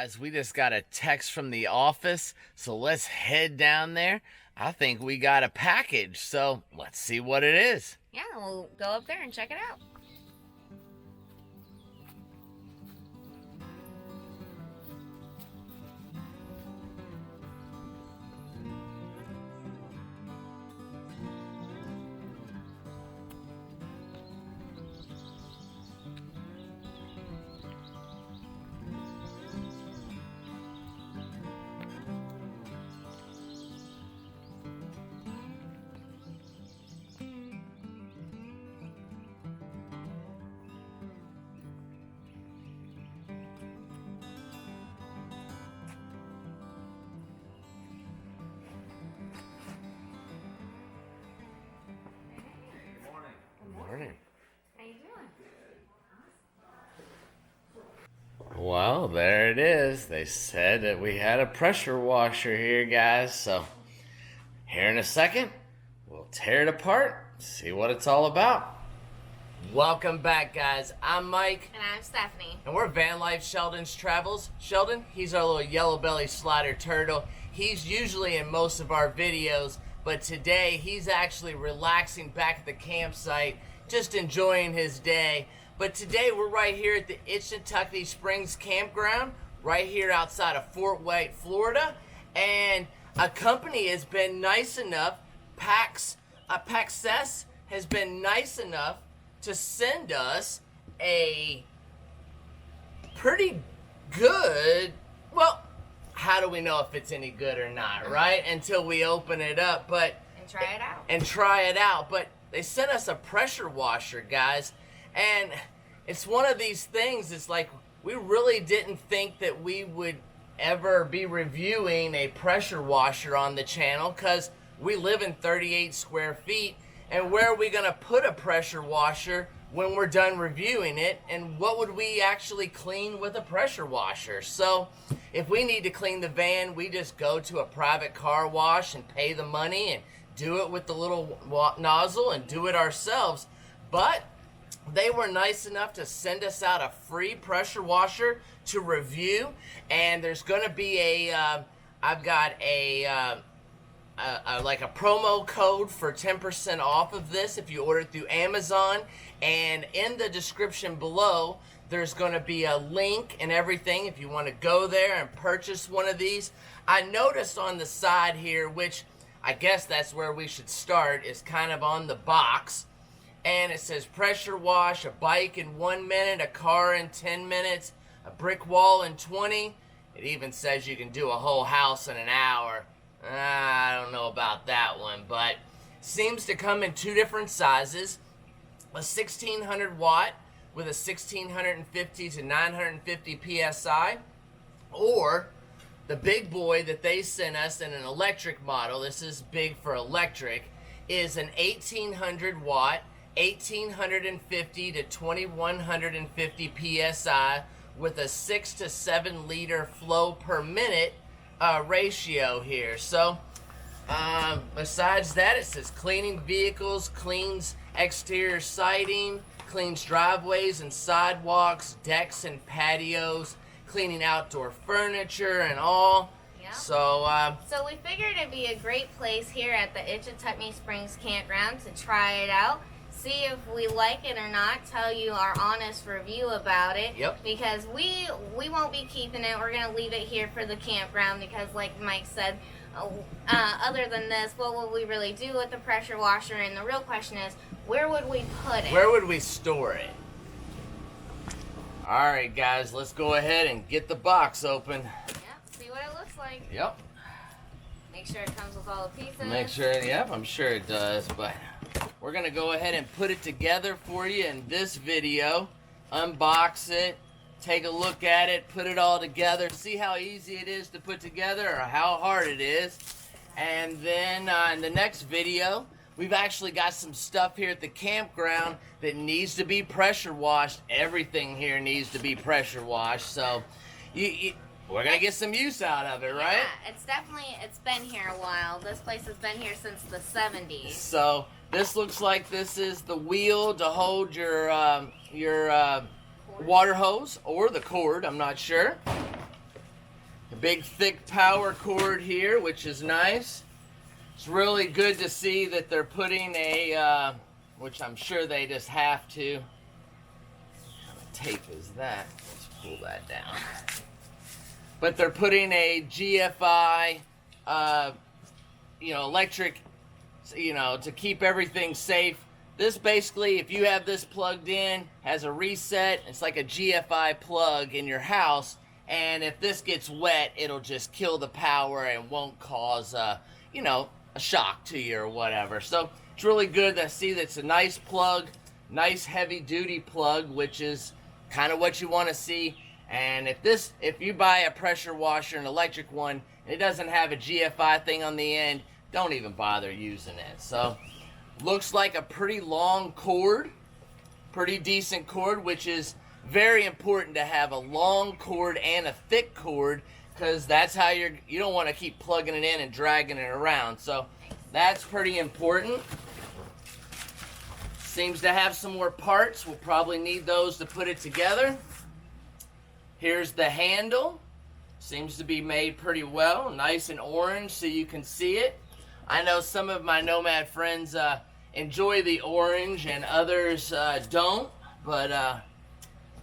Guys, we just got a text from the office, so let's head down there. I think we got a package, so let's see what it is. Yeah, we'll go up there and check it out. Morning. How you doing? Well, there it is. They said that we had a pressure washer here, guys. So here in a second, we'll tear it apart, see what it's all about. Welcome back, guys. I'm Mike. And I'm Stephanie. And we're Van Life Sheldon's Travels. Sheldon, he's our little yellow belly slider turtle. He's usually in most of our videos, but today he's actually relaxing back at the campsite, just enjoying his day. But today we're right here at the Ichetucknee Springs Campground, right here outside of Fort White, Florida. And a company has been nice enough, Paxcess has been nice enough to send us a pretty good, well, how do we know if it's any good or not, right? Until we open it up, but... And try it out. But they sent us a pressure washer, guys, and it's one of these things, it's like, we really didn't think that we would ever be reviewing a pressure washer on the channel, because we live in 38 square feet, and where are we going to put a pressure washer when we're done reviewing it, and what would we actually clean with a pressure washer? So if we need to clean the van, we just go to a private car wash and pay the money and do it with the little nozzle and do it ourselves. But they were nice enough to send us out a free pressure washer to review, and there's going to be a I've got like a promo code for 10% off of this if you order it through Amazon, and in the description below there's going to be a link and everything if you want to go there and purchase one of these. I noticed on the side here, which I guess that's where we should start, is kind of on the box, and it says pressure wash a bike in 1 minute, a car in 10 minutes, a brick wall in 20. It even says you can do a whole house in an hour. I don't know about that one, but seems to come in two different sizes. A 1600 watt with a 1650 to 950 psi, or the big boy that they sent us in an electric model, this is big for electric, is an 1800 watt, 1850 to 2150 psi with a 6 to 7 liter flow per minute ratio here. So besides that, it says cleaning vehicles, cleans exterior siding, cleans driveways and sidewalks, decks and patios, cleaning outdoor furniture and all. Yeah. So we figured it'd be a great place here at the Ichetucknee Springs Campground to try it out, see if we like it or not, tell you our honest review about it. Yep. Because we won't be keeping it. We're going to leave it here for the campground because, like Mike said, other than this, what would we really do with the pressure washer? And the real question is, where would we put it? Where would we store it? Alright guys, let's go ahead and get the box open. Yep, see what it looks like. Yep. Make sure it comes with all the pieces. Make sure, yep, I'm sure it does, but we're going to go ahead and put it together for you in this video. Unbox it, take a look at it, put it all together, see how easy it is to put together or how hard it is. And then in the next video, we've actually got some stuff here at the campground that needs to be pressure washed. Everything here needs to be pressure washed, so we're going to get some use out of it, right? Yeah, it's been here a while. This place has been here since the 70s. So this looks like this is the wheel to hold your water hose, or the cord, I'm not sure. A big thick power cord here, which is nice. It's really good to see that they're putting a, which I'm sure they just have to. What tape is that? Let's pull that down. But they're putting a GFI, electric, to keep everything safe. This basically, if you have this plugged in, has a reset. It's like a GFI plug in your house. And if this gets wet, it'll just kill the power and won't cause, a shock to you or whatever. So it's really good to see that's a nice plug, nice heavy duty plug, which is kind of what you want to see. And if you buy a pressure washer, an electric one, and it doesn't have a GFI thing on the end, don't even bother using it. So looks like a pretty long cord, pretty decent cord, which is very important to have a long cord and a thick cord, because that's how you don't want to keep plugging it in and dragging it around. So that's pretty important. Seems to have some more parts. We'll probably need those to put it together. Here's the handle. Seems to be made pretty well. Nice and orange so you can see it. I know some of my Nomad friends enjoy the orange and others don't. But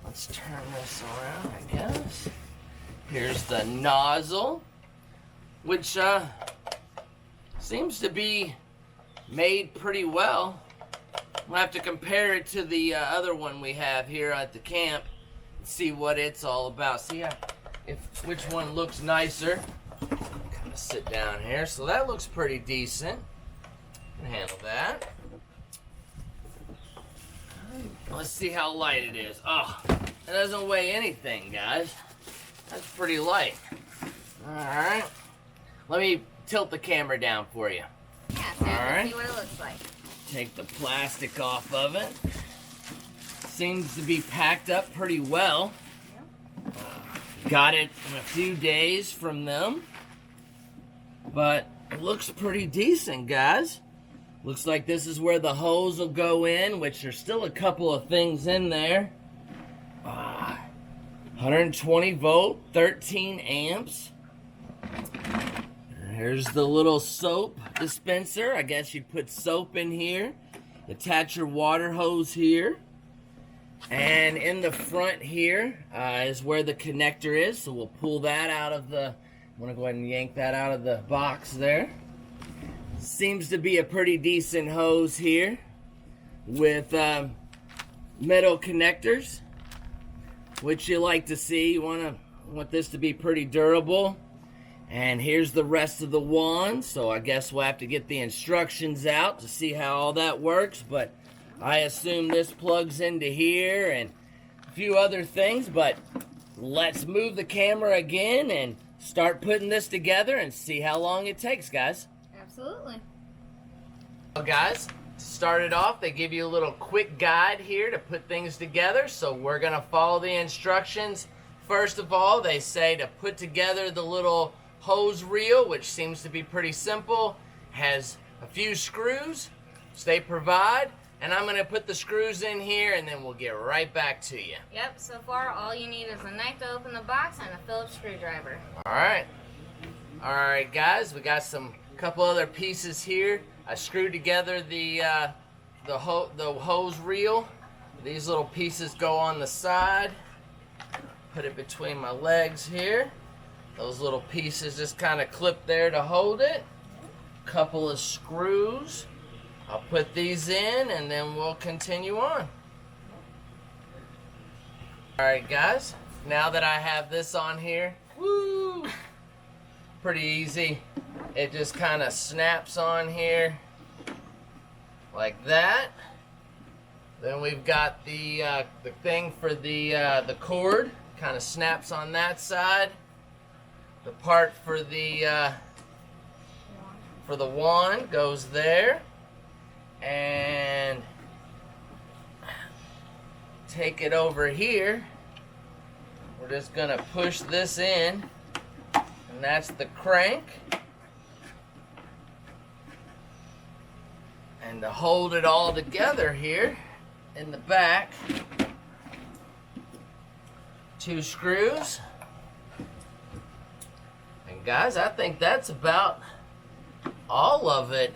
let's turn this around, I guess. Here's the nozzle, which seems to be made pretty well. We'll have to compare it to the other one we have here at the camp. See what it's all about. See which one looks nicer. Kind of sit down here. So that looks pretty decent. Can handle that. Let's see how light it is. Oh, it doesn't weigh anything, guys. That's pretty light. Alright. Let me tilt the camera down for you. Yeah, so you can see what it looks like. Take the plastic off of it. Seems to be packed up pretty well. Got it in a few days from them. But it looks pretty decent, guys. Looks like this is where the hose will go in, which there's still a couple of things in there. 120 volt, 13 amps. Here's the little soap dispenser. I guess you'd put soap in here. Attach your water hose here. And in the front here is where the connector is. So we'll pull that out of the... I'm going to go ahead and yank that out of the box there. Seems to be a pretty decent hose here with metal connectors, which you like to see. You want this to be pretty durable. And here's the rest of the wand. So I guess we'll have to get the instructions out to see how all that works. But I assume this plugs into here and a few other things. But let's move the camera again and start putting this together and see how long it takes, guys. Absolutely. Well, guys, to start it off, they give you a little quick guide here to put things together. So we're going to follow the instructions. First of all, they say to put together the little hose reel, which seems to be pretty simple. Has a few screws, which they provide. And I'm going to put the screws in here, and then we'll get right back to you. Yep, so far all you need is a knife to open the box and a Phillips screwdriver. Alright, guys, we got couple other pieces here. I screwed together the hose reel. These little pieces go on the side. Put it between my legs here. Those little pieces just kind of clip there to hold it. Couple of screws. I'll put these in and then we'll continue on. Alright, guys, now that I have this on here, woo, pretty easy. It just kind of snaps on here like that. Then we've got the thing for the cord, kind of snaps on that side. The part for the wand goes there. And take it over here. We're just gonna push this in, and that's the crank. And to hold it all together here in the back, 2 screws. guys, I think that's about all of it.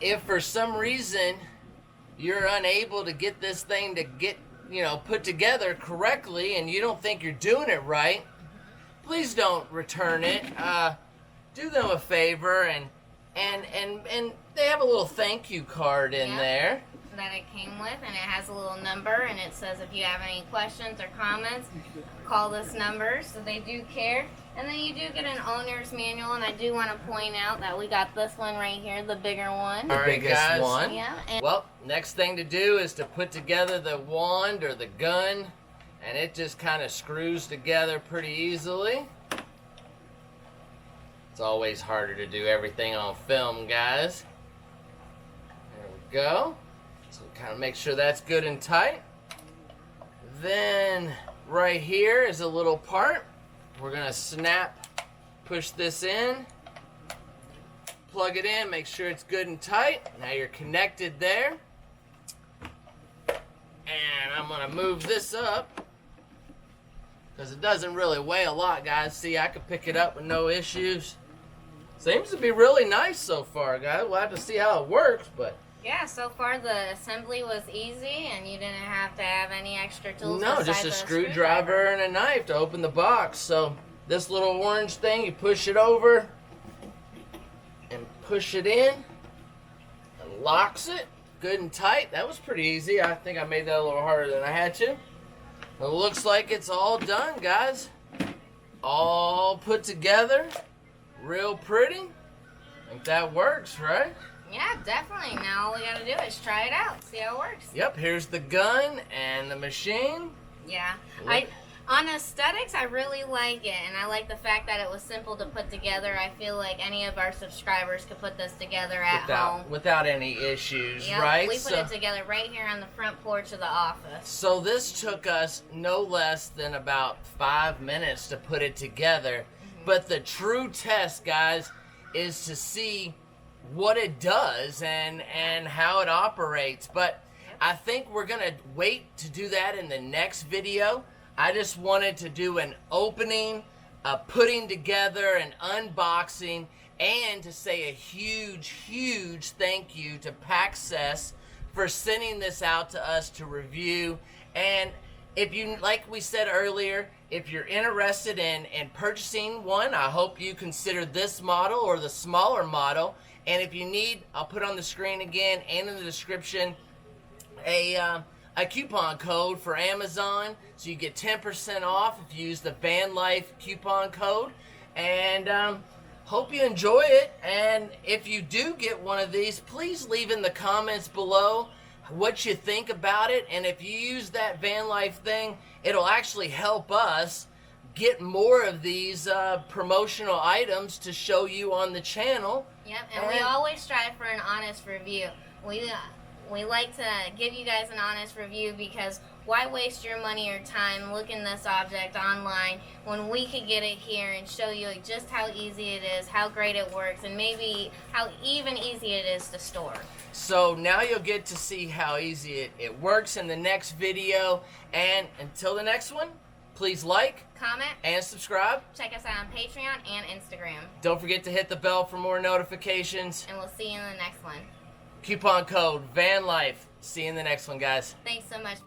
If for some reason you're unable to get this thing to get, put together correctly and you don't think you're doing it right, please don't return it. Do them a favor and they have a little thank you card in there that it came with, and it has a little number, and it says if you have any questions or comments, call this number. So they do care. And then you do get an owner's manual, and I do want to point out that we got this one right here, the bigger one. The biggest guys. one. Yeah. Well, next thing to do is to put together the wand or the gun, and it just kind of screws together pretty easily. It's always harder to do everything on film, guys. There we go. So kind of make sure that's good and tight. Then right here is a little part. We're gonna push this in, plug it in, make sure it's good and tight. Now you're connected there. And I'm gonna move this up because it doesn't really weigh a lot, guys. See, I could pick it up with no issues. Seems to be really nice so far, guys. We'll have to see how it works, but yeah, so far the assembly was easy, and you didn't have to have any extra tools. No, just a screwdriver and a knife to open the box. So this little orange thing, you push it over and push it in and locks it good and tight. That was pretty easy. I think I made that a little harder than I had to. It looks like it's all done, guys. All put together. Real pretty. I think that works, right? Yeah, definitely. Now all we gotta do is try it out, see how it works. Yep, here's the gun and the machine. Yeah. On aesthetics, I really like it, and I like the fact that it was simple to put together. I feel like any of our subscribers could put this together at home. Without any issues, yep, right? We put it together right here on the front porch of the office. So this took us no less than about 5 minutes to put it together. But the true test, guys, is to see what it does and how it operates. But I think we're going to wait to do that in the next video. I just wanted to do an opening, a putting together, an unboxing, and to say a huge, huge thank you to Paxcess for sending this out to us to review. And if you, like we said earlier, if you're interested in purchasing one, I hope you consider this model or the smaller model. And if you need, I'll put on the screen again and in the description a coupon code for Amazon, so you get 10% off if you use the VanLife coupon code. And hope you enjoy it. And if you do get one of these, please leave in the comments below what you think about it. And if you use that VanLife thing, it'll actually help us get more of these promotional items to show you on the channel. Yep, and we always strive for an honest review. We like to give you guys an honest review, because why waste your money or time looking this object online when we could get it here and show you just how easy it is, how great it works, and maybe how even easy it is to store. So now you'll get to see how easy it works in the next video. And until the next one, please like, comment, and subscribe. Check us out on Patreon and Instagram. Don't forget to hit the bell for more notifications. And we'll see you in the next one. Coupon code VanLife. See you in the next one, guys. Thanks so much.